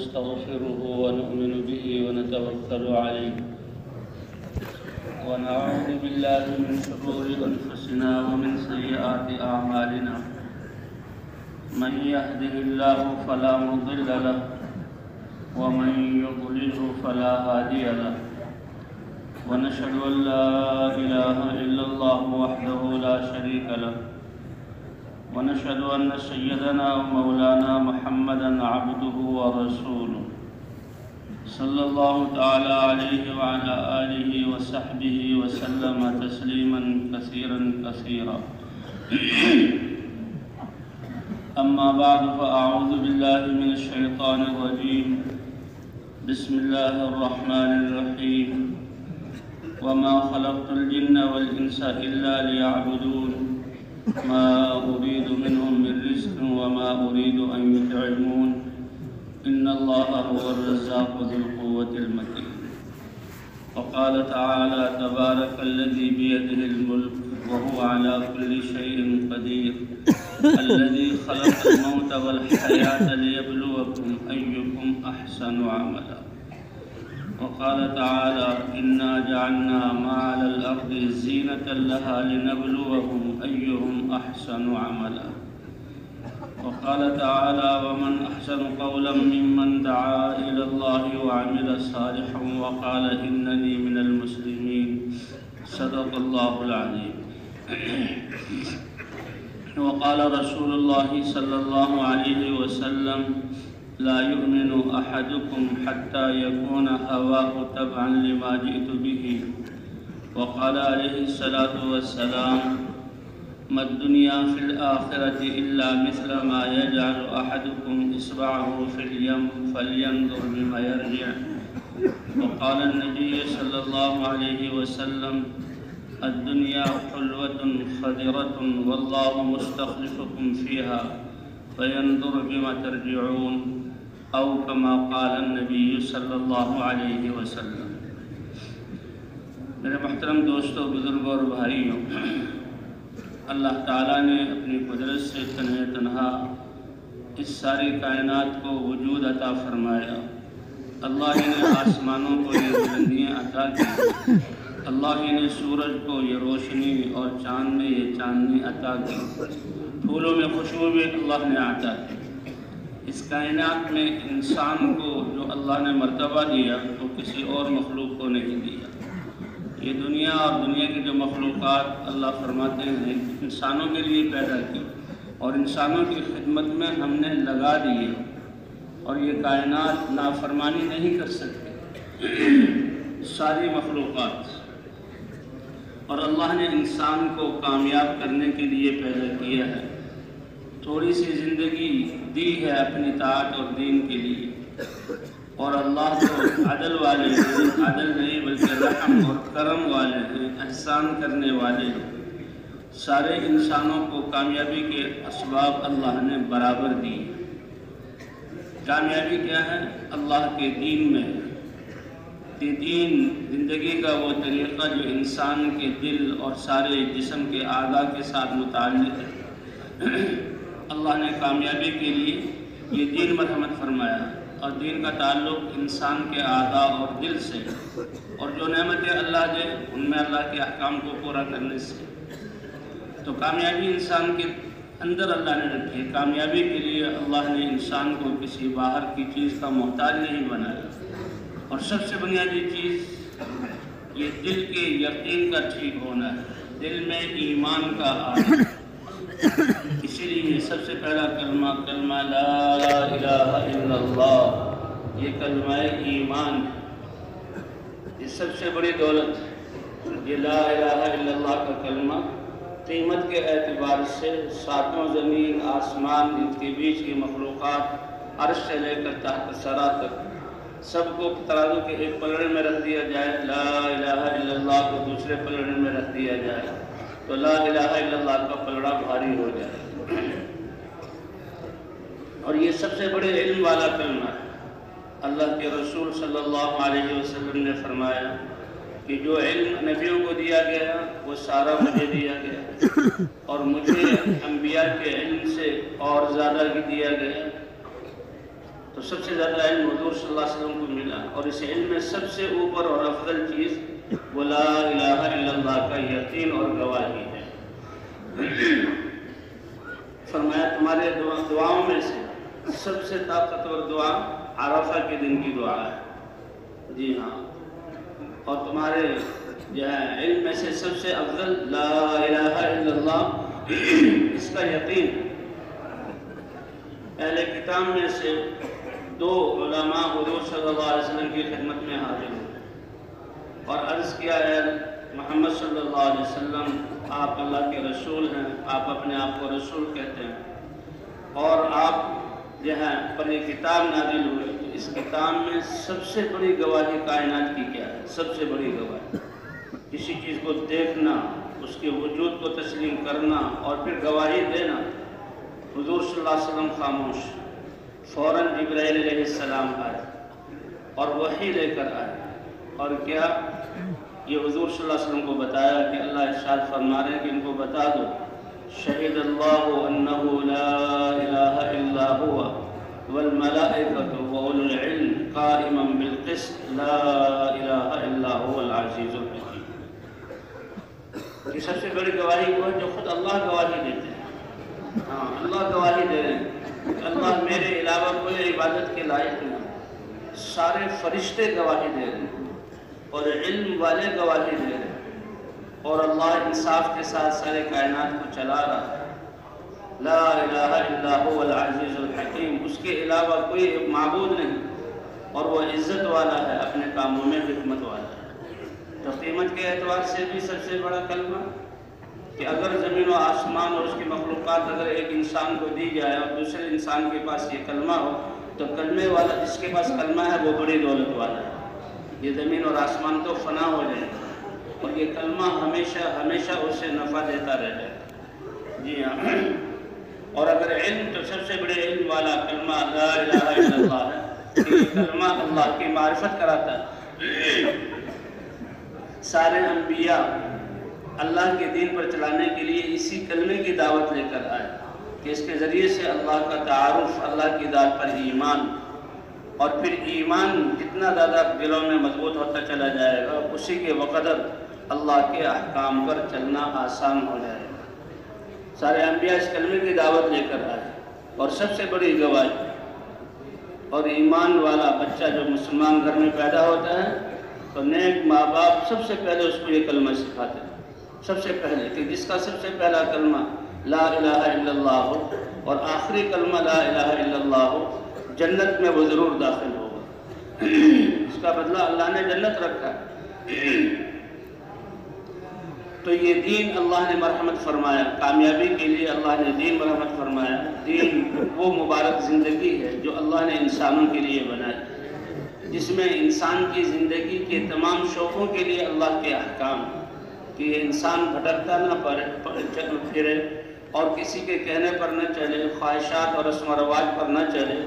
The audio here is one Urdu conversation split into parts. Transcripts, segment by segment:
ونستغفره ونؤمن به ونتوكل عليه ونعوذ بالله من شرور أنفسنا ومن سيئات أعمالنا من يهده الله فلا مضل له ومن يضلله فلا هادي له ونشهد أن لا إله إلا الله وحده لا شريك له ونشهد أن سيدنا ومولانا محمدا عبده ورسوله صلى الله تعالى عليه وعلى آله وصحبه وسلم تسليما كثيرا كثيرا أما بعد فأعوذ بالله من الشيطان الرجيم بسم الله الرحمن الرحيم وما خلقت الجن والإنس إلا ليعبدون ما أريد منهم من رزق وما أريد أن يطعمون إن الله هو الرزاق ذو القوة المتين وقال تعالى تبارك الذي بيده الملك وهو على كل شيء قدير الذي خلق الموت والحياة ليبلوكم أيكم أحسن عملا وقال تعالى إنا جعلنا ما على الأرض زينة لها لنبلوهم أيهم أحسن عملا وقال تعالى ومن أحسن قولا ممن دعا إلى الله وعمل صالحا وقال إنني من المسلمين صدق الله العظيم وقال رسول الله صلى الله عليه وسلم لا يؤمن أحدكم حتى يكون هواه تبعا لما جئت به وقال عليه الصلاة والسلام ما الدنيا في الآخرة إلا مثل ما يجعل أحدكم إصبعه في اليم فلينظر بما يرجع وقال النبي صلى الله عليه وسلم الدنيا حلوة خضرة والله مستخلفكم فيها فينظر بما ترجعون أو كما قال النبي صلی اللہ علیہ وسلم۔ میرے محترم دوستوں، بزرگوں اور بھائیوں، اللہ تعالیٰ نے اپنی قدرت سے تنہا اس ساری کائنات کو وجود عطا فرمایا۔ اللہ ہی نے آسمانوں کو یہ بلندیاں عطا کی، اللہ ہی نے سورج کو یہ روشنی اور چاند میں یہ چاندنی عطا کی، پھولوں میں خوشبو بھی اللہ نے عطا کی۔ اس کائنات میں انسان کو جو اللہ نے مرتبہ دیا وہ کسی اور مخلوق کو نہیں دیا۔ یہ دنیا اور دنیا کی جو مخلوقات اللہ فرماتے ہیں انسانوں کے لیے پیدا کی اور انسانوں کی خدمت میں ہم نے لگا دیے، اور یہ کائنات نافرمانی نہیں کر سکتے، ساری مخلوقات۔ اور اللہ نے انسان کو کامیاب کرنے کے لیے پیدا کیا ہے، تھوڑی سی زندگی دی ہے اپنی طاعت اور دین کے لیے، اور اللہ تو عدل والے ہیں، عدل نہیں بلکہ رحم اور کرم والے ہیں، احسان کرنے والے ہیں۔ سارے انسانوں کو کامیابی کے اسباب اللہ نے برابر دی۔ کامیابی کیا ہے؟ اللہ کے دین میں ہے۔ دین زندگی کا وہ طریقہ جو انسان کے دل اور سارے جسم کے اعضاء کے ساتھ متعلق ہے۔ اللہ نے کامیابی کے لیے یہ دین مرحمت فرمایا، اور دین کا تعلق انسان کے اعضاء اور دل سے، اور جو نعمتیں اللہ دے ان میں اللہ کے احکام کو پورا کرنے سے۔ تو کامیابی انسان کے اندر اللہ نے رکھی۔ کامیابی کے لیے اللہ نے انسان کو کسی باہر کی چیز کا محتاج نہیں بنایا، اور سب سے بنیادی چیز یہ دل کے یقین کا ٹھیک ہونا ہے، دل میں ایمان کا آنا۔ اسی لیے سب سے پہلا کلمہ لا الہ الا اللہ، یہ کلمہ ایمان ہے۔ یہ سب سے بڑی دولت، یہ لا الہ الا اللہ کا کلمہ قیمت کے اعتبار سے ساتوں زمین آسمان ان کے بیچ کی مخلوقات عرش سے لے کر تحت ثری تک سب کو ترازو کے ایک پلڑے میں رکھ دیا جائے، لا الہ الا اللہ کو دوسرے پلڑے میں رکھ دیا جائے تو لا الہ الا اللہ کا پلڑا بھاری ہو جائے۔ اور یہ سب سے بڑے علم والا کلمہ ہے۔ اللہ کے رسول صلی اللہ علیہ وسلم نے فرمایا کہ جو علم نبیوں کو دیا گیا وہ سارا مجھے دیا گیا، اور مجھے انبیاء کے علم سے اور زیادہ ہی دیا گیا۔ تو تو سب سے زیادہ علم حضور صلی اللہ علیہ وسلم کو ملا، اور اس علم میں سب سے اوپر اور افضل چیز وہ لا الہ الا اللہ کا یقین اور گواہی ہے۔ فرمایا تمہارے دعاؤں میں سے سب سے طاقتور دعا عرفہ کے دن کی دعا ہے، جی ہاں، اور تمہارے جو ہے علم میں سے سب سے افضل لا الہ الا اللہ، اس کا یقین۔ اہل کتاب میں سے 2 علماء حضور صلی اللہ علیہ وسلم کی خدمت میں حاضر ہوئے اور عرض کیا ہے محمد صلی اللہ علیہ وسلم آپ اللہ کے رسول ہیں، آپ اپنے آپ کو رسول کہتے ہیں، اور آپ جو ہے پر یہ کتاب نازل ہوئے، تو اس کتاب میں سب سے بڑی گواہی کائنات کی کیا ہے؟ سب سے بڑی گواہی کسی چیز کو دیکھنا، اس کے وجود کو تسلیم کرنا اور پھر گواہی دینا۔ حضور صلی اللہ علیہ وسلم خاموش، فوراً جبرائیل علیہ السلام آئے اور وحی لے کر آئے، اور کیا یہ حضور صلی اللہ علیہ وسلم کو بتایا کہ اللہ ارشاد فرما رہے ہیں کہ ان کو بتا دو شہید اللہ انہ لا الہ الا ہوا والملائکۃ واولو العلم قائما بالقسط لا الہ الا هو العزیز الحکیم۔ یہ سب سے بڑی گواہی وہ ہے جو خود اللہ گواہی دیتے ہیں، ہاں اللہ گواہی دے رہے ہیں کہ اللہ میرے علاوہ کوئی عبادت کے لائق نہیں، سارے فرشتے گواہی دے رہے ہیں اور علم والے گواہی دے رہے ہیں، اور اللہ انصاف کے ساتھ سارے کائنات کو چلا رہا ہے۔ لا الہ الا هو العزیز الحکیم، اس کے علاوہ کوئی معبود نہیں، اور وہ عزت والا ہے، اپنے کاموں میں حکمت والا ہے۔ تو قیمت کے اعتبار سے بھی سب سے بڑا کلمہ کہ اگر زمین و آسمان اور اس کی مخلوقات اگر ایک انسان کو دی جائے اور دوسرے انسان کے پاس یہ کلمہ ہو، تو کلمے والا جس کے پاس کلمہ ہے وہ بڑی دولت والا ہے۔ یہ زمین اور آسمان تو فنا ہو جائے گا اور یہ کلمہ ہمیشہ ہمیشہ اسے نفع دیتا رہ جائے گا، جی ہاں۔ اور اگر علم تو سب سے بڑے علم والا کلمہ لا الہ الا اللہ ہے کہ یہ کلمہ اللہ کی معرفت کراتا ہے۔ سارے انبیاء اللہ کے دین پر چلانے کے لیے اسی کلمے کی دعوت لے کر آئے کہ اس کے ذریعے سے اللہ کا تعارف، اللہ کی ذات پر ایمان، اور پھر ایمان جتنا زیادہ دلوں میں مضبوط ہوتا چلا جائے گا اسی کے بقدر اللہ کے احکام پر چلنا آسان ہو جائے گا۔ سارے انبیاء اس کلمے کی دعوت لے کر آئے، اور سب سے بڑی گواہی اور ایمان والا بچہ جو مسلمان گھر میں پیدا ہوتا ہے تو نیک ماں باپ سب سے پہلے اس کو یہ کلمہ سکھاتے ہیں، سب سے پہلے کہ جس کا سب سے پہلا کلمہ لا الہ الا اللہ ہو اور آخری کلمہ لا الہ الا اللہ ہو، جنت میں وہ ضرور داخل ہوگا، اس کا بدلہ اللہ نے جنت رکھا ہے۔ تو یہ دین اللہ نے مرحمت فرمایا، کامیابی کے لیے اللہ نے دین مرحمت فرمایا۔ دین وہ مبارک زندگی ہے جو اللہ نے انسانوں کے لیے بنائی، جس میں انسان کی زندگی کے تمام شعبوں کے لیے اللہ کے احکام، کہ یہ انسان بھٹکتا نہ پھرے اور کسی کے کہنے پر نہ چلے، خواہشات اور رسم و رواج پر نہ چلے،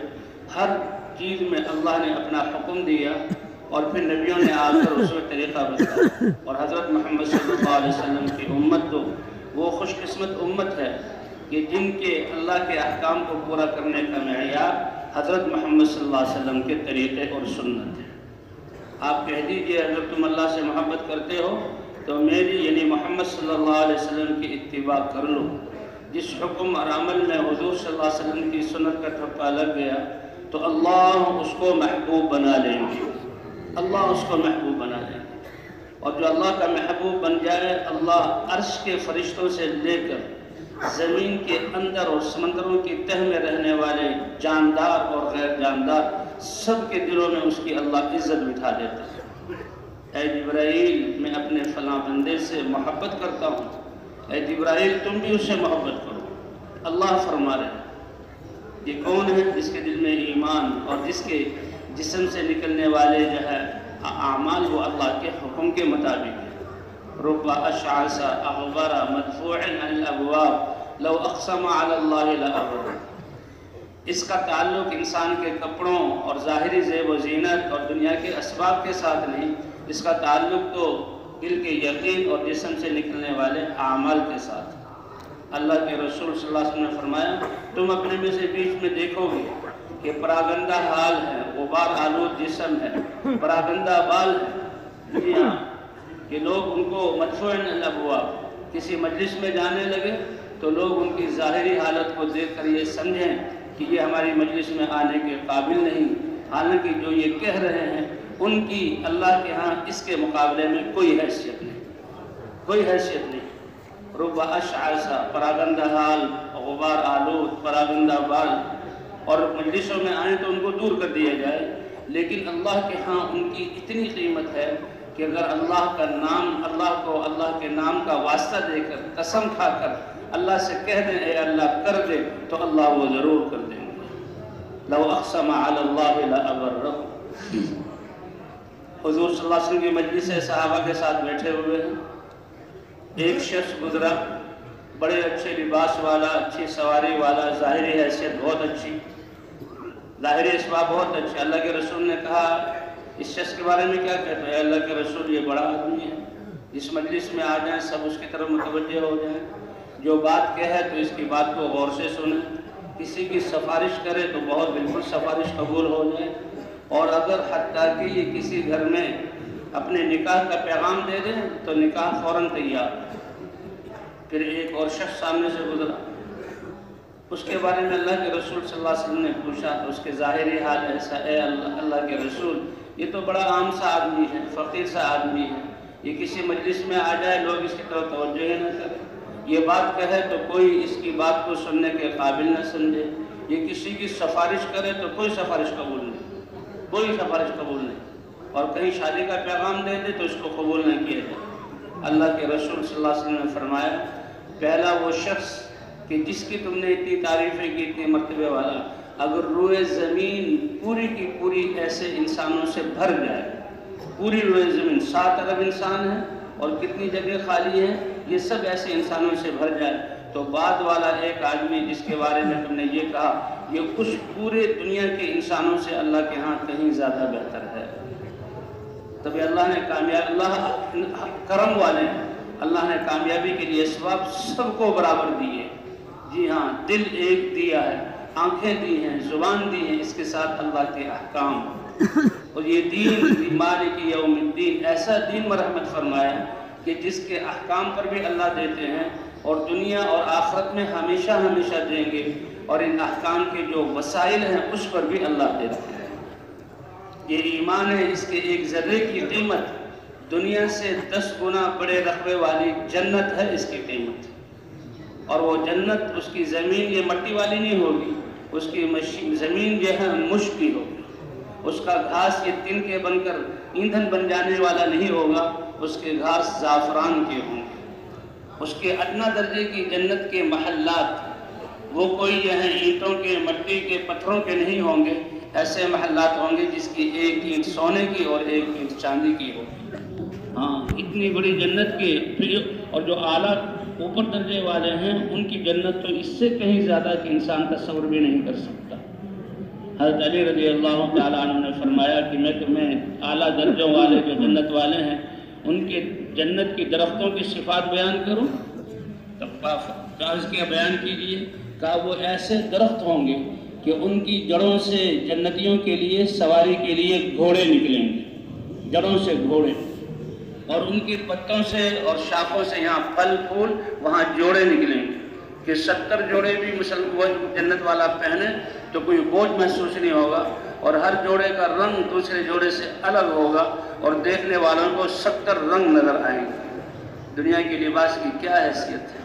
ہر چیز میں اللہ نے اپنا حکم دیا، اور پھر نبیوں نے آ کر اس میں طریقہ بتایا۔ اور حضرت محمد صلی اللہ علیہ وسلم کی امت تو وہ خوش قسمت امت ہے کہ جن کے اللہ کے احکام کو پورا کرنے کا معیار حضرت محمد صلی اللہ علیہ وسلم کے طریقے اور سنت ہے۔ آپ کہہ دیجئے اگر تم اللہ سے محبت کرتے ہو تو میری یعنی محمد صلی اللہ علیہ وسلم کی اتباع کر لو۔ جس حکم اور عمل میں حضور صلی اللہ علیہ وسلم کی سنت کا ٹھپا لگ گیا تو اللہ اس کو محبوب بنا لیں گے، اللہ اس کو محبوب بنا لیں گے، اور جو اللہ کا محبوب بن جائے، اللہ عرش کے فرشتوں سے لے کر زمین کے اندر اور سمندروں کی تہ میں رہنے والے جاندار اور غیر جاندار سب کے دلوں میں اس کی اللہ عزت بٹھا دیتا ہے۔ اے جبرائیل میں اپنے فلاں بندے سے محبت کرتا ہوں، اے جبرائیل تم بھی اس سے محبت کرو۔ اللہ فرما رہے ہیں یہ کون ہے؟ جس کے دل میں ایمان اور جس کے جسم سے نکلنے والے جو ہے اعمال وہ اللہ کے حکم کے مطابق ہے۔ رب اشعث اغبر مدفوع عن الابواب لو اقسم علی اللہ لابر۔ اس کا تعلق انسان کے کپڑوں اور ظاہری زیب و زینت اور دنیا کے اسباب کے ساتھ نہیں، اس کا تعلق تو دل کے یقین اور جسم سے نکلنے والے اعمال کے ساتھ۔ اللہ کے رسول صلی اللہ علیہ وسلم نے فرمایا تم اپنے میں سے بیچ میں دیکھو گے کہ پراگندہ حال ہے، غبار آلود جسم ہے، پراگندہ بال ہے، جی ہاں، کہ لوگ ان کو مدفوع الابواب کسی مجلس میں جانے لگے تو لوگ ان کی ظاہری حالت کو دیکھ کر یہ سمجھیں کہ یہ ہماری مجلس میں آنے کے قابل نہیں، حالانکہ جو یہ کہہ رہے ہیں ان کی اللہ کے ہاں اس کے مقابلے میں کوئی حیثیت نہیں، کوئی حیثیت نہیں۔ رب اشعث، پراگندہ حال، غبار آلود، پراگندہ بال، اور مجلسوں میں آئیں تو ان کو دور کر دیا جائے، لیکن اللہ کے ہاں ان کی اتنی قیمت ہے کہ اگر اللہ کا نام، اللہ کو اللہ کے نام کا واسطہ دے کر، قسم کھا کر اللہ سے کہہ دیں اے اللہ کر دے، تو اللہ وہ ضرور کر دیں گے۔ لو اقسم علی اللہ لأبرہ۔ حضور صلی اللہ علیہ وسلم کی مجلس سے صحابہ کے ساتھ بیٹھے ہوئے ہیں، ایک شخص گزرا، بڑے اچھے لباس والا، اچھی سواری والا، ظاہری حیثیت بہت اچھی، ظاہری اسباب بہت اچھے۔ اللہ کے رسول نے کہا اس شخص کے بارے میں کیا کہتے ہیں؟ اللہ کے رسول یہ بڑا آدمی ہے، جس مجلس میں آ جائیں سب اس کی طرف متوجہ ہو جائیں، جو بات کہے تو اس کی بات کو غور سے سنیں، کسی کی سفارش کرے تو بہت بالکل سفارش قبول ہو جائے، اور اگر حتیٰ کہ یہ کسی گھر میں اپنے نکاح کا پیغام دے دیں تو نکاح فوراً تیار۔ پھر ایک اور شخص سامنے سے گزرا، اس کے بارے میں اللہ کے رسول صلی اللہ علیہ وسلم نے پوچھا تو اس کے ظاہری حال ایسا، اے اللہ کے رسول یہ تو بڑا عام سا آدمی ہے، فقیر سا آدمی ہے، یہ کسی مجلس میں آ جائے لوگ اس کی طرف توجہ ہی نہ کریں، یہ بات کہے تو کوئی اس کی بات کو سننے کے قابل نہ سمجھے، یہ کسی کی سفارش کرے تو کوئی سفارش قبول نہیں، کوئی سفارش قبول نہیں، اور کہیں شادی کا پیغام دے دے تو اس کو قبول نہیں کیا جائے۔ اللہ کے رسول صلی اللہ علیہ وسلم نے فرمایا پہلا وہ شخص کہ جس کی تم نے اتنی تعریفیں کی، اتنے مرتبے والا، اگر روئے زمین پوری کی پوری ایسے انسانوں سے بھر جائے، پوری روئے زمین 7 ارب انسان ہے اور کتنی جگہ خالی ہے، یہ سب ایسے انسانوں سے بھر جائے تو بعد والا ایک آدمی جس کے بارے میں تم نے یہ کہا یہ اس پورے دنیا کے انسانوں سے اللہ کے ہاں کہیں زیادہ بہتر ہے۔ تبھی اللہ نے کامیابی، اللہ کرم والے ہیں، اللہ نے کامیابی کے لیے اسباب سب کو برابر دیے، جی ہاں، دل ایک دیا ہے، آنکھیں دی ہیں، زبان دی ہیں، اس کے ساتھ اللہ کے احکام، اور یہ دین مالک یوم الدین ایسا دین مرحمت فرمایا کہ جس کے احکام پر بھی اللہ دیتے ہیں اور دنیا اور آخرت میں ہمیشہ ہمیشہ دیں گے، اور ان احکام کے جو وسائل ہیں اس پر بھی اللہ دیتے ہیں۔ یہ ایمان ہے، اس کے ایک ذرے کی قیمت دنیا سے 10 گنا بڑے رقبے والی جنت ہے، اس کی قیمت، اور وہ جنت اس کی زمین یہ مٹی والی نہیں ہوگی، اس کی زمین جو ہے مشک کی ہوگی، اس کا گھاس یہ تن کے بن کر ایندھن بن جانے والا نہیں ہوگا، اس کے گھاس زعفران کے ہوں گے، اس کے ادنیٰ درجے کی جنت کے محلات وہ کوئی جو ہیں اینٹوں کے، مٹی کے، پتھروں کے نہیں ہوں گے، ایسے محلات ہوں گے جس کی ایک اینٹ سونے کی اور ایک اینٹ چاندی کی ہوگی۔ ہاں، اتنی بڑی جنت کے، اور جو اعلیٰ اوپر درجے والے ہیں ان کی جنت تو اس سے کہیں زیادہ کہ انسان تصور بھی نہیں کر سکتا۔ حضرت علی رضی اللہ تعالیٰ عنہ نے فرمایا کہ میں تمہیں اعلیٰ درجوں والے جو جنت والے ہیں ان کے جنت کی درختوں کی صفات بیان کروں؟ کیا بیان کیجیے؟ کہا وہ ایسے درخت ہوں گے کہ ان کی جڑوں سے جنتیوں کے لیے سواری کے لیے گھوڑے نکلیں گے، جڑوں سے گھوڑے، اور ان کی پتوں سے اور شاخوں سے یہاں پھل پھول، وہاں جوڑے نکلیں گے کہ 70 جوڑے بھی جنت والا پہنے تو کوئی بوجھ محسوس نہیں ہوگا، اور ہر جوڑے کا رنگ دوسرے جوڑے سے الگ ہوگا، اور دیکھنے والوں کو 70 رنگ نظر آئیں گے۔ دنیا کے لباس کی کیا حیثیت ہے!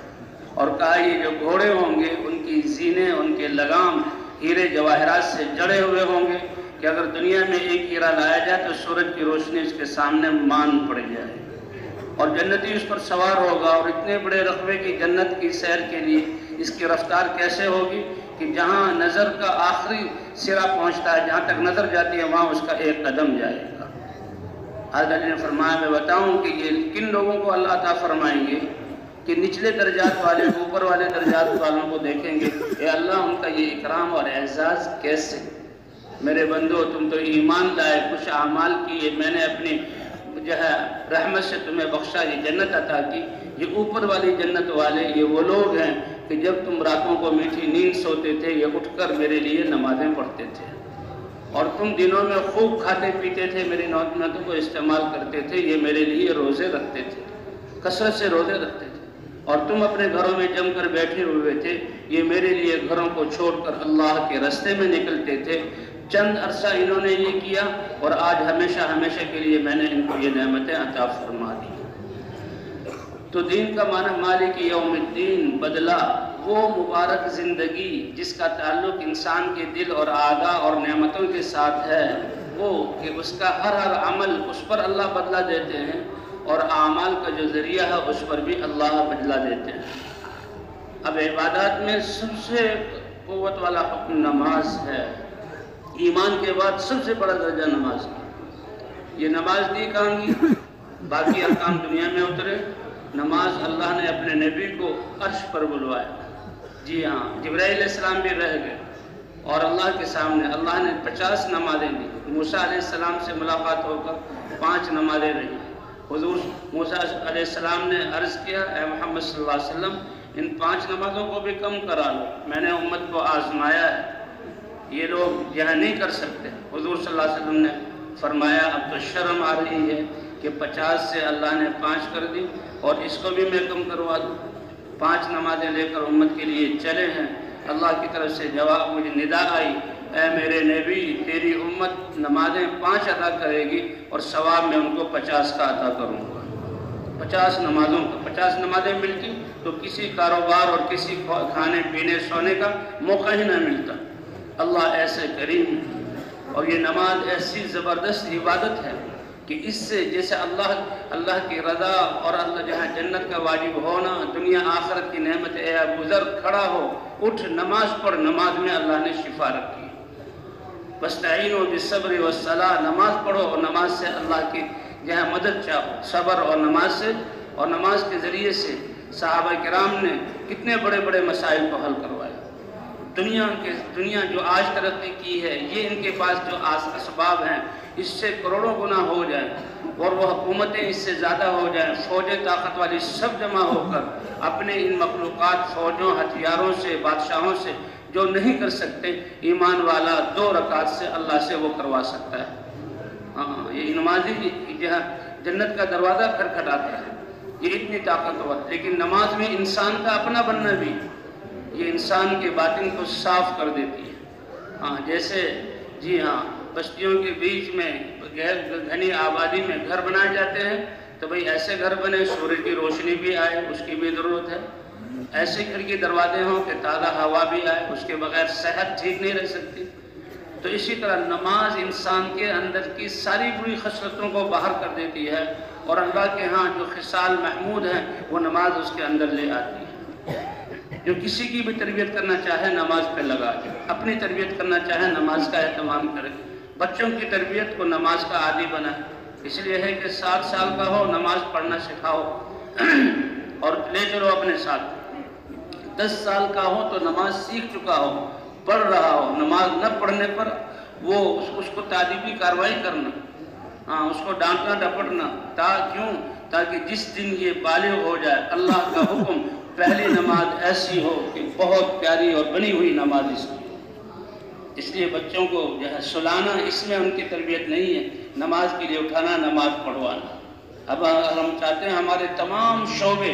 اور کہا یہ جو گھوڑے ہوں گے ان کی زینے، ان کے لگام ہیرے جواہرات سے جڑے ہوئے ہوں گے کہ اگر دنیا میں ایک ہیرا لایا جائے تو سورج کی روشنی اس کے سامنے مان پڑ جائے، اور جنتی اس پر سوار ہوگا، اور اتنے بڑے رقبے کی جنت کی سیر کے لیے اس کی رفتار کیسے ہوگی کہ جہاں نظر کا آخری سرا پہنچتا ہے، جہاں تک نظر جاتی ہے وہاں اس کا ایک قدم جائے گا۔ حضرت علی نے فرمایا میں بتاؤں کہ یہ کن لوگوں کو اللہ عطا فرمائیں گے کہ نچلے درجات والے اوپر والے درجات والوں کو دیکھیں گے، اے اللہ ان کا یہ اکرام اور اعزاز کیسے! میرے بندو تم تو ایمان لائے، کچھ اعمال کیے، میں نے اپنی جو ہے رحمت سے تمہیں بخشا، یہ جنت عطا کی۔ یہ اوپر والی جنت والے یہ وہ لوگ ہیں کہ جب تم راتوں کو میٹھی نیند سوتے تھے یہ اٹھ کر میرے لیے نمازیں پڑھتے تھے، اور تم دنوں میں خوب کھاتے پیتے تھے، میری نعمتوں کو استعمال کرتے تھے، یہ میرے لیے روزے رکھتے تھے، کثرت سے روزے رکھتے تھے، اور تم اپنے گھروں میں جم کر بیٹھے ہوئے تھے، یہ میرے لیے گھروں کو چھوڑ کر اللہ کے راستے میں نکلتے تھے۔ چند عرصہ انہوں نے یہ کیا اور آج ہمیشہ ہمیشہ کے لیے میں نے ان کو یہ نعمتیں عطا فرما دی۔ تو دین کا معنی مالک یوم الدین، بدلہ، وہ مبارک زندگی جس کا تعلق انسان کے دل اور اعضاء اور نعمتوں کے ساتھ ہے، وہ کہ اس کا ہر عمل اس پر اللہ بدلہ دیتے ہیں، اور اعمال کا جو ذریعہ ہے اس پر بھی اللہ بدلہ دیتے ہیں۔ اب عبادات میں سب سے قوت والا حکم نماز ہے۔ ایمان کے بعد سب سے بڑا درجہ نماز ہے۔ یہ نماز دی کہاں گی؟ باقی ارکان دنیا میں اترے، نماز اللہ نے اپنے نبی کو عرش پر بلوایا۔ جی ہاں، جبرائیل علیہ السلام بھی رہ گئے اور اللہ کے سامنے اللہ نے 50 نمازیں دی۔ موسیٰ علیہ السلام سے ملاقات ہو کر 5 نمازیں رہی۔ حضور موسیٰ علیہ السلام نے عرض کیا، اے محمد صلی اللہ علیہ وسلم، ان 5 نمازوں کو بھی کم کرا لو، میں نے امت کو آزمایا ہے، یہ لوگ یہاں نہیں کر سکتے۔ حضور صلی اللہ علیہ وسلم نے فرمایا، اب تو شرم آ رہی ہے کہ 50 سے اللہ نے 5 کر دی، اور اس کو بھی میں کم کروا دوں۔ 5 نمازیں لے کر امت کے لیے چلے ہیں۔ اللہ کی طرف سے جواب، مجھے ندا آئی، اے میرے نبی، تیری امت نمازیں 5 ادا کرے گی اور ثواب میں ان کو 50 کا عطا کروں گا۔ 50 نمازوں کا 50 نمازیں ملتی تو کسی کاروبار اور کسی کھانے پینے سونے کا موقع ہی نہ ملتا۔ اللہ ایسے کریم ہے، اور یہ نماز ایسی زبردست عبادت ہے کہ اس سے جیسے اللہ کی رضا اور اللہ جہاں جنت کا واجب ہونا، دنیا آخرت کی نعمت، اے ابو ذر کھڑا ہو، اٹھ نماز پڑھ، نماز میں اللہ نے شفا رکھی۔ وَاسْتَعِينُوا بِالصَّبْرِ وَالصَّلَاةِ، نماز پڑھو اور نماز سے اللہ کی جہاں مدد چاہو، صبر اور نماز سے، اور نماز کے ذریعے سے صحابہ کرام نے کتنے بڑے بڑے مسائل کو حل کروایا۔ دنیا جو آج ترقی کی ہے، یہ ان کے پاس جو اسباب ہیں اس سے کروڑوں گنا ہو جائیں، اور وہ حکومتیں اس سے زیادہ ہو جائیں، فوجیں طاقت والی سب جمع ہو کر اپنے ان مخلوقات، فوجوں، ہتھیاروں سے، بادشاہوں سے جو نہیں کر سکتے، ایمان والا 2 رکعت سے اللہ سے وہ کروا سکتا ہے۔ ہاں، یہ نمازی جہاں جنت کا دروازہ کھٹکھٹاتا ہے، یہ اتنی طاقتور۔ لیکن نماز میں انسان کا اپنا بننا بھی، یہ انسان کے باطن کو صاف کر دیتی ہے۔ ہاں، جیسے جی ہاں، بستیوں کے بیچ میں گھنی آبادی میں گھر بنائے جاتے ہیں، تو بھئی ایسے گھر بنے سورج کی روشنی بھی آئے، اس کی بھی ضرورت ہے۔ ایسے کھڑکی دروازے ہوں کہ تازہ ہوا بھی آئے، اس کے بغیر صحت ٹھیک نہیں رہ سکتی۔ تو اسی طرح نماز انسان کے اندر کی ساری بری خصلتوں کو باہر کر دیتی ہے، اور اللہ کے ہاں جو خصال محمود ہیں وہ نماز اس کے اندر لے آتی ہے۔ جو کسی کی بھی تربیت کرنا چاہے نماز پہ لگا دے، اپنی تربیت کرنا چاہے نماز کا اہتمام کرے، بچوں کی تربیت کو نماز کا عادی بنائے۔ اس لیے ہے کہ 7 سال کا ہو نماز پڑھنا سکھاؤ اور لے چلو اپنے ساتھ۔ 10 سال کا ہو تو نماز سیکھ چکا ہو، پڑھ رہا ہو، نماز نہ پڑھنے پر وہ اس کو تعلیمی کارروائی کرنا، ہاں، اس کو ڈانٹنا ڈپٹنا، تاکہ جس دن یہ بالغ ہو جائے اللہ کا حکم پہلی نماز ایسی ہو کہ بہت پیاری اور بنی ہوئی نماز اس کی۔ اس لیے بچوں کو جو ہے سلانا، اس میں ان کی تربیت نہیں ہے، نماز کے لیے اٹھانا، نماز پڑھوانا۔ اب ہم چاہتے ہیں ہمارے تمام شعبے،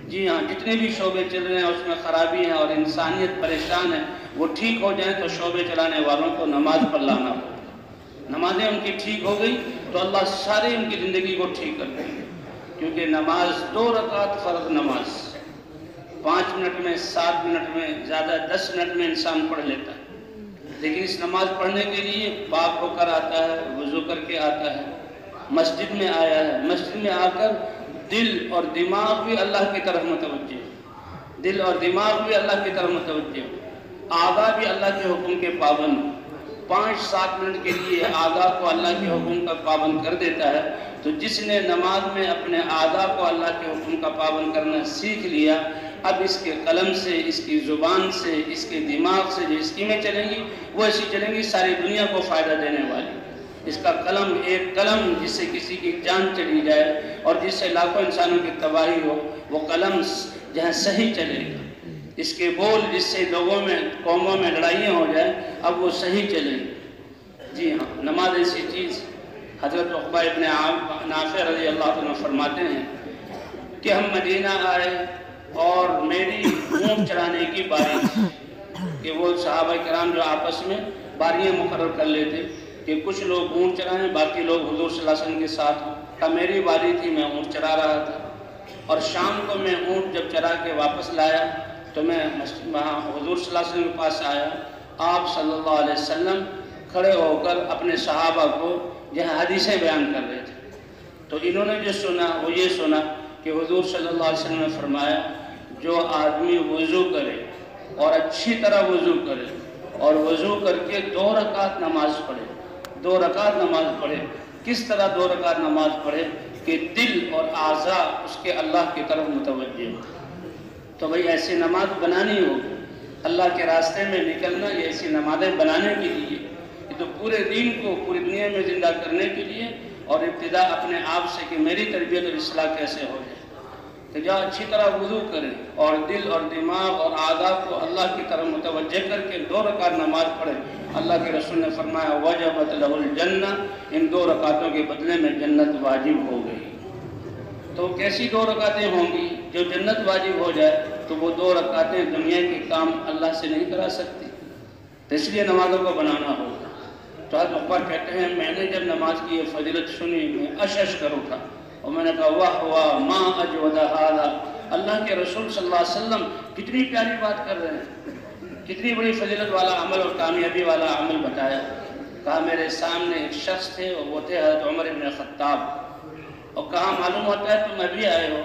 جی ہاں، جتنے بھی شعبے چل رہے ہیں اس میں خرابی ہے اور انسانیت پریشان ہے، وہ ٹھیک ہو جائیں تو شعبے چلانے والوں کو نماز پر لانا ہو۔ نمازیں ان کی ٹھیک ہو گئی تو اللہ سارے ان کی زندگی کو ٹھیک کر دیں گے، کیونکہ نماز 2 رکعت فرض نماز 5 منٹ میں، 7 منٹ میں، زیادہ 10 منٹ میں انسان پڑھ لیتا ہے۔ لیکن اس نماز پڑھنے کے لیے پاک ہو کر آتا ہے، وضو کر کے آتا ہے، مسجد میں آیا ہے، مسجد میں آ کر دل اور دماغ بھی اللہ کی طرف متوجہ، دل اور دماغ بھی اللہ کی طرف متوجہ، اعضاء بھی اللہ کے حکم کے پابند۔ 5-7 منٹ کے لیے اعضاء کو اللہ کے حکم کا پابند کر دیتا ہے، تو جس نے نماز میں اپنے اعضاء کو اللہ کے حکم کا پابند کرنا سیکھ لیا، اب اس کے قلم سے، اس کی زبان سے، اس کے دماغ سے جو اسکیمیں چلیں گی وہ ایسی چلیں گی ساری دنیا کو فائدہ دینے والی۔ اس کا قلم، ایک قلم جس سے کسی کی جان چلی جائے اور جس سے لاکھوں انسانوں کی تباہی ہو، وہ قلم جہاں صحیح چلے گا۔ اس کے بول جس سے لوگوں میں قوموں میں لڑائیاں ہو جائیں اب وہ صحیح چلیں۔ جی ہاں، نماز ایسی چیز، حضرت عقبہ ابن نافع رضی اللہ عنہ فرماتے ہیں کہ ہم مدینہ آئے اور میری اونٹ چرانے کی باری تھی، کہ وہ صحابہ کرام جو آپس میں باریاں مقرر کر لیتے کہ کچھ لوگ اونٹ چرائیں باقی لوگ حضور صلی اللہ علیہ وسلم کے ساتھ ہوں۔ میری باری تھی، میں اونٹ چرا رہا تھا، اور شام کو میں اونٹ جب چرا کے واپس لایا تو میں وہاں حضور صلی اللہ علیہ وسلم کے پاس آیا۔ آپ صلی اللہ علیہ وسلم کھڑے ہو کر اپنے صحابہ کو جہاں حدیثیں بیان کر رہے تھے، تو انہوں نے جو سنا وہ یہ سنا کہ حضور صلی اللہ علیہ وسلم نے فرمایا جو آدمی وضو کرے اور اچھی طرح وضو کرے اور وضو کر کے 2 رکعت نماز پڑھے، 2 رکعت نماز پڑھے، کس طرح 2 رکعت نماز پڑھے کہ دل اور اعضاء اس کے اللہ کی طرف متوجہ ہو۔ تو بھئی ایسی نماز بنانی ہو، اللہ کے راستے میں نکلنا، یہ ایسی نمازیں بنانے کے لیے، یہ تو پورے دین کو پوری دنیا میں زندہ کرنے کے لیے، اور ابتدا اپنے آپ سے کہ میری تربیت اور اصلاح کیسے ہو جائے، کہ جہاں اچھی طرح وضو کریں اور دل اور دماغ اور اعضاء کو اللہ کی طرف متوجہ کر کے 2 رکعت نماز پڑھیں۔ اللہ کے رسول نے فرمایا وجبت لہ الجنہ، ان 2 رکعتوں کے بدلے میں جنت واجب ہو گئی۔ تو کیسی 2 رکعتیں ہوں گی؟ جو جنت واجب ہو جائے تو وہ 2 رکعتیں دنیا کے کام اللہ سے نہیں کرا سکتی، تو اس لیے نمازوں کو بنانا ہوگا۔ تو حضرت عقبہ کہتے ہیں میں نے جب نماز کی یہ فضیلت سنی میں اشش کر اٹھا اور میں نے کہا واہ واہ ما اجود ھذا، اللہ کے رسول صلی اللہ علیہ وسلم کتنی پیاری بات کر رہے ہیں، کتنی بڑی فضیلت والا عمل اور کامیابی والا عمل بتایا۔ کہا میرے سامنے ایک شخص تھے اور وہ تھے حضرت عمر بن خطاب، اور کہا معلوم ہوتا ہے تم ابھی آئے ہو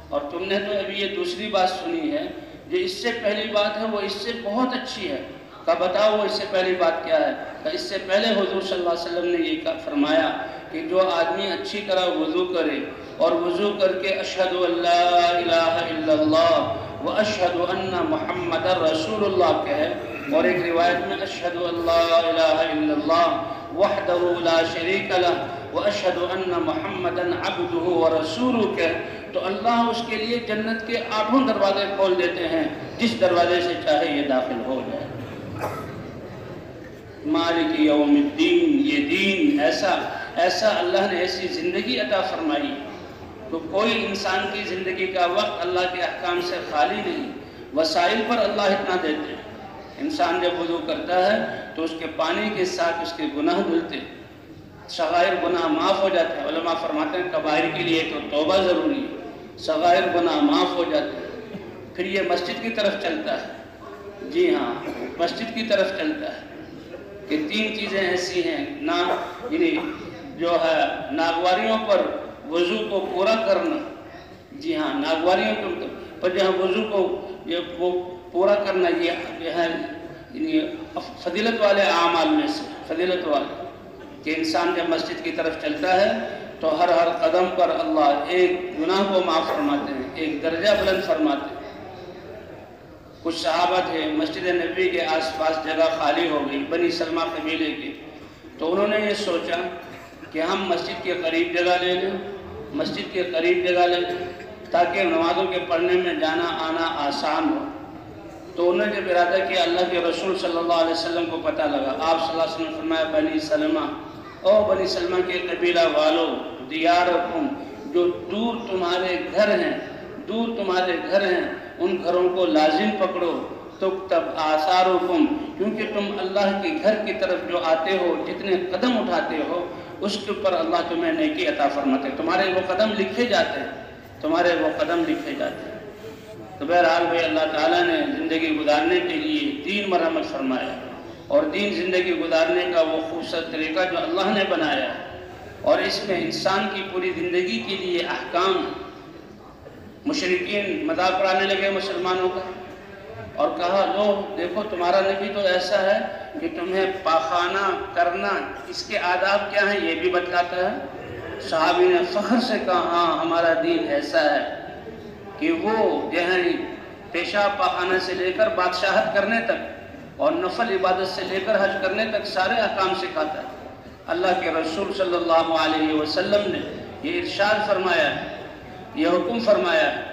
اور تم نے تو ابھی یہ دوسری بات سنی ہے، جو اس سے پہلی بات ہے وہ اس سے بہت اچھی ہے۔ کہا بتاؤ وہ اس سے پہلی بات کیا ہے؟ کہا اس سے پہلے حضور صلی اللہ علیہ وسلم نے یہ فرمایا کہ جو آدمی اچھی طرح وضو کرے اور وضو کر کے اشہد ان لا الہ الا اللہ و اشہد ان محمد رسول اللہ کہے، اور ایک روایت میں اشہد ان لا الہ الا اللہ وحدہ لا شریک لہ و اشہد ان محمدا عبدہ و رسولہ کہے، تو اللہ اس کے لیے جنت کے 8 دروازے کھول دیتے ہیں، جس دروازے سے چاہے یہ داخل ہو جائے۔ مالک یوم الدین، یہ دین ایسا اللہ نے ایسی زندگی عطا فرمائی تو کوئی انسان کی زندگی کا وقت اللہ کے احکام سے خالی نہیں، وسائل پر اللہ اتنا دیتے ہیں۔ انسان جب وضو کرتا ہے تو اس کے پانی کے ساتھ اس کے گناہ دھلتے، صغائر گناہ معاف ہو جاتے ہیں۔ علماء فرماتے ہیں کبائر کے لیے تو توبہ ضروری ہے، صغائر گناہ معاف ہو جاتے ہیں۔ پھر یہ مسجد کی طرف چلتا ہے، جی ہاں مسجد کی طرف چلتا ہے کہ 3 چیزیں ایسی ہیں، یعنی جو ہے ناگواریوں پر وضو کو پورا کرنا، جی ہاں ناگواریوں پر جہاں وضو کو وہ پورا کرنا، یہ ہے یعنی فضیلت والے اعمال میں سے فضیلت والے، کہ انسان جب مسجد کی طرف چلتا ہے تو ہر قدم پر اللہ ایک گناہ کو معاف فرماتے ہیں، ایک درجہ بلند فرماتے ہیں۔ کچھ صحابہ تھے، مسجد نبی کے آس پاس جگہ خالی ہو گئی بنی سلمہ قبیلے کے، تو انہوں نے یہ سوچا کہ ہم مسجد کے قریب جگہ لے لیں، مسجد کے قریب جگہ لے لیں تاکہ نمازوں کے پڑھنے میں جانا آنا آسان ہو۔ تو انہوں نے جب ارادہ کیا، اللہ کے رسول صلی اللہ علیہ وسلم کو پتہ لگا، آپ صلی اللہ علیہ وسلم نے فرمایا بنی سلمہ، او بنی سلمہ کے قبیلہ والو، دیارکم، جو دور تمہارے گھر ہیں، دور تمہارے گھر ہیں، ان گھروں کو لازم پکڑو، تکتب آثارکم، کیونکہ تم اللہ کے گھر کی طرف جو آتے ہو، جتنے قدم اٹھاتے ہو، اس کے اوپر اللہ تمہیں نیکی عطا فرماتے ہیں، تمہارے وہ قدم لکھے جاتے ہیں، تمہارے وہ قدم لکھے جاتے ہیں۔ تو بہرحال بھائی اللہ تعالیٰ نے زندگی گزارنے کے لیے 3 مرحمت فرمایا، اور دین زندگی گزارنے کا وہ خوبصورت طریقہ جو اللہ نے بنایا ہے، اور اس میں انسان کی پوری زندگی کے لیے احکام۔ مشرکین مذاق اڑانے لگے مسلمانوں کا اور کہا لو دیکھو تمہارا نبی تو ایسا ہے کہ تمہیں پاخانہ کرنا اس کے آداب کیا ہیں یہ بھی بتلاتا ہے۔ صحابی نے فخر سے کہا ہاں ہمارا دین ایسا ہے کہ وہ یعنی پیشاب پاخانہ سے لے کر بادشاہت کرنے تک اور نفل عبادت سے لے کر حج کرنے تک سارے احکام سکھاتا ہے۔ اللہ کے رسول صلی اللہ علیہ وسلم نے یہ ارشاد فرمایا ہے، یہ حکم فرمایا ہے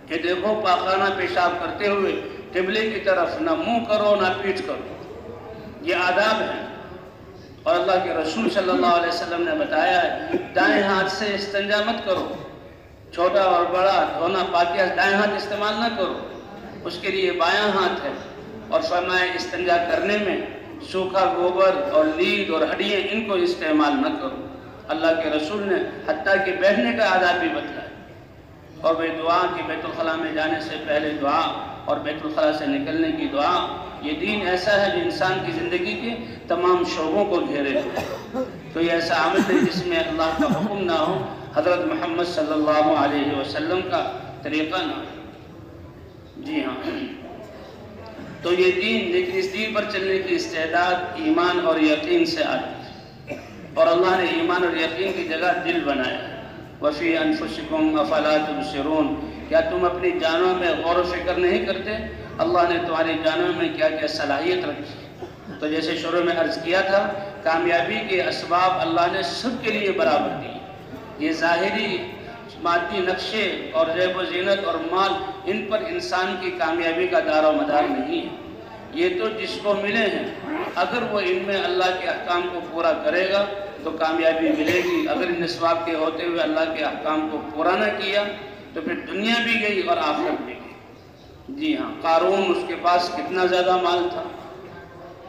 کہ دیکھو پاخانہ پیشاب کرتے ہوئے قبلے کی طرف نہ منہ کرو نہ پیٹھ کرو، یہ آداب ہیں۔ اور اللہ کے رسول صلی اللہ علیہ وسلم نے بتایا ہے دائیں ہاتھ سے استنجا مت کرو، چھوٹا اور بڑا دھونا پاکیہ دائیں ہاتھ استعمال نہ کرو، اس کے لیے بایاں ہاتھ ہے۔ اور فرمایا استنجا کرنے میں سوکھا گوبر اور لید اور ہڈیاں ان کو استعمال نہ کرو۔ اللہ کے رسول نے حتیٰ کہ بیٹھنے کا آداب بھی بتلایا، اور وہ دعا کہ بیت الخلاء میں جانے سے پہلے دعا اور بیت الخلاء سے نکلنے کی دعا، یہ دین ایسا ہے جو انسان کی زندگی کے تمام شعبوں کو گھیرے ہوئے۔ تو یہ ایسا عمل ہے جس میں اللہ کا حکم نہ ہو، حضرت محمد صلی اللہ علیہ وسلم کا طریقہ نہ ہو۔ جی ہاں، تو یہ دین، لیکن اس دین پر چلنے کی استعداد ایمان اور یقین سے آتی ہے، اور اللہ نے ایمان اور یقین کی جگہ دل بنایا ہے۔ وَفِي أَنفُسِكُمْ أَفَلَا تُبْصِرُونَ، کیا تم اپنی جانوں میں غور و فکر نہیں کرتے؟ اللہ نے تمہاری جانوں میں کیا کیا صلاحیت رکھی۔ تو جیسے شروع میں عرض کیا تھا، کامیابی کے اسباب اللہ نے سب کے لیے برابر دی۔ یہ ظاہری مادی نقشے اور زیب و زینت اور مال، ان پر انسان کی کامیابی کا دار و مدار نہیں ہے۔ یہ تو جس کو ملے ہیں، اگر وہ ان میں اللہ کے احکام کو پورا کرے گا تو کامیابی ملے گی۔ اگر ان اسباب کے ہوتے ہوئے اللہ کے احکام کو پورا نہ کیا تو پھر دنیا بھی گئی اور آخرت بھی گئی۔ جی ہاں، قارون، اس کے پاس کتنا زیادہ مال تھا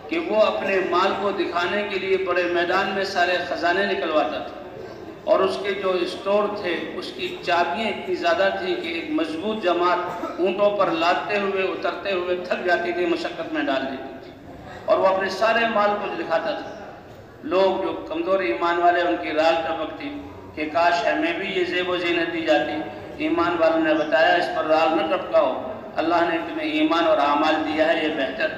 کہ وہ اپنے مال کو دکھانے کے لیے بڑے میدان میں سارے خزانے نکلواتا تھا، اور اس کے جو اسٹور تھے اس کی چابیاں اتنی زیادہ تھی کہ ایک مضبوط جماعت اونٹوں پر لادتے ہوئے اترتے ہوئے تھک جاتی تھی، مشقت میں ڈال دیتی تھی، اور وہ اپنے سارے مال کو دکھاتا تھا۔ لوگ جو کمزور ایمان والے، ان کی راگ ٹپکتی کہ کاش ہمیں بھی یہ زیب و زینت دی جاتی۔ ایمان والوں نے بتایا اس پر راگ نہ ٹپکاؤ، اللہ نے تمہیں ایمان اور اعمال دیا ہے، یہ بہتر۔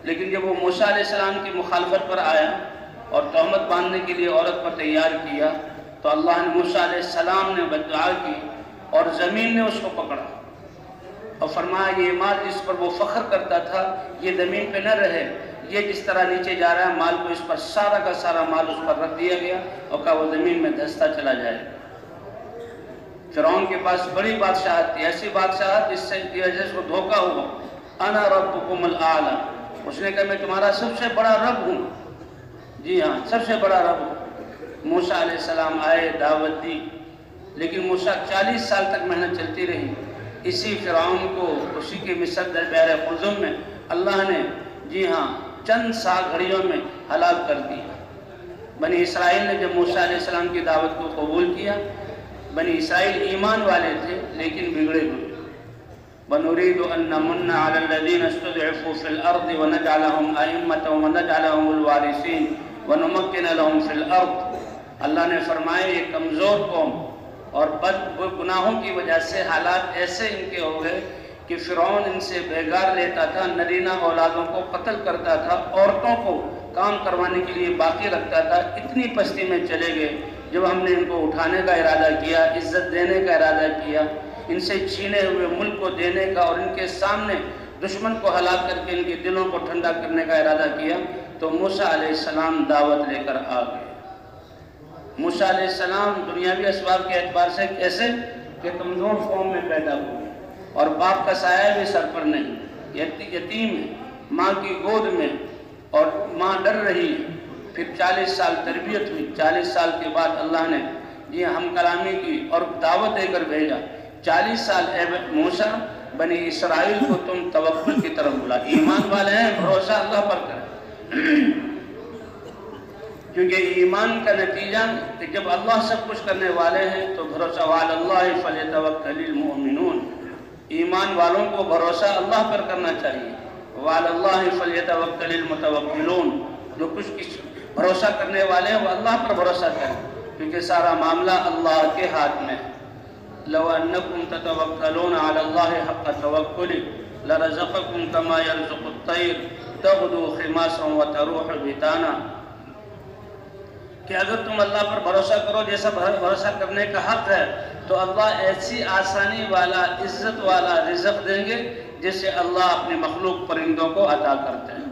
لیکن جب وہ موسیٰ علیہ السلام کی مخالفت پر آیا اور تہمت باندھنے کے لیے عورت پر تیار کیا، تو اللہ نے موسیٰ علیہ السلام نے بددعا کی اور زمین نے اس کو پکڑا اور فرمایا یہ مال جس پر وہ فخر کرتا تھا یہ زمین پہ نہ رہے، یہ جس طرح نیچے جا رہا ہے مال کو اس پر سارا کا سارا مال اس پر رکھ دیا گیا اور کہا وہ زمین میں دھستا چلا جائے گا۔ فرعون کے پاس بڑی بادشاہت تھی، ایسی بادشاہت جس سے کی وجہ سے وہ دھوکہ ہوا۔ انا ربکم الاعلی، اس نے کہا میں تمہارا سب سے بڑا رب ہوں۔ جی ہاں، سب سے بڑا رب ہوں۔ موسیٰ علیہ السلام آئے، دعوت دی، لیکن موسیٰ 40 سال تک محنت چلتی رہی۔ اسی فرعون کو اسی کے مصر بحر قلزم میں اللہ نے جی ہاں چند سال گھڑیوں میں ہلاک کر دیا۔ بنی اسرائیل نے جب موسیٰ علیہ السلام کی دعوت کو قبول کیا، بنی اسرائیل ایمان والے تھے لیکن بگڑے ہوئے۔ وَنُرِيدُ أَن نَّمُنَّ عَلَى الَّذِينَ اسْتُضْعِفُوا فِي الْأَرْضِ وَنَجْعَلَهُمْ أَئِمَّةً وَنَجْعَلَهُمُ الْوَارِثِينَ وَنُمَكِّنَ لَهُمْ فِي الْأَرْضِ۔ اللہ نے فرمایا یہ کمزور قوم اور بد گناہوں کی وجہ سے حالات ایسے ان کے ہو گئے کہ فرعون ان سے بھیگار لیتا تھا، نرینہ اولادوں کو قتل کرتا تھا، عورتوں کو کام کروانے کے لیے باقی رکھتا تھا۔ اتنی پستی میں چلے گئے جب ہم نے ان کو اٹھانے کا ارادہ کیا، عزت دینے کا ارادہ کیا، ان سے چھینے ہوئے ملک کو دینے کا اور ان کے سامنے دشمن کو ہلاک کر کے ان کے دلوں کو ٹھنڈا کرنے کا ارادہ کیا، تو موسیٰ علیہ السلام دعوت لے کر آ گئے۔ موسیٰ علیہ السلام دنیاوی اسباب کے اعتبار سے کیسے کہ کمزور قوم میں پیدا ہوئے اور باپ کا سایہ بھی سر پر نہیں، یتیم ہے، ماں کی گود میں، اور ماں ڈر رہی ہے۔ پھر 40 سال تربیت ہوئی، 40 سال کے بعد اللہ نے یہ ہم کلامی کی اور دعوت دے کر بھیجا۔ 40 سال اے موسیٰ بنی اسرائیل کو تم توکل کی طرف بلا، ایمان والے ہیں بھروسہ اللہ پر کریں، کیونکہ ایمان کا نتیجہ کہ جب اللہ سب کچھ کرنے والے ہیں تو بھروسہ وعلی اللہ فلیتوکل المؤمنون، ایمان والوں کو بھروسہ اللہ پر کرنا چاہیے۔ وعلی اللہ فلیتوکل المتوکلون، جو کچھ بھروسہ کرنے والے ہیں وہ اللہ پر بھروسہ کریں، کیونکہ سارا معاملہ اللہ کے ہاتھ میں ہے۔ لو انکم تتوکلون علی اللہ حق توکلہ لرزقکم کما یرزق الطیر تغدو خماسا وتروح بطانا، کہ اگر تم اللہ پر بھروسہ کرو جیسا بھروسہ کرنے کا حق ہے تو اللہ ایسی آسانی والا عزت والا رزق دیں گے جیسے اللہ اپنے مخلوق پرندوں کو عطا کرتے ہیں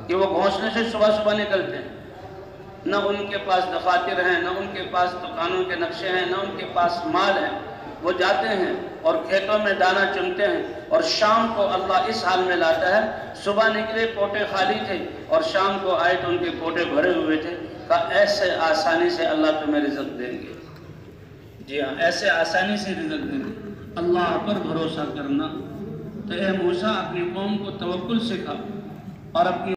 کہ وہ گھونسلے سے صبح صبح نکلتے ہیں، نہ ان کے پاس دفاتر ہیں، نہ ان کے پاس دکانوں کے نقشے ہیں، نہ ان کے پاس مال ہے، وہ جاتے ہیں اور کھیتوں میں دانہ چنتے ہیں، اور شام کو اللہ اس حال میں لاتا ہے، صبح نکلے پوٹے خالی تھے اور شام کو آئے تو ان کے پوٹے بھرے ہوئے تھے، کہا ایسے آسانی سے اللہ تمہیں رزق دیں گے۔ جی ہاں، ایسے آسانی سے رزق دیں گے۔ اللہ پر بھروسہ کرنا۔ تو اے موسیٰ اپنی قوم کو توکل سکھا اور اپنی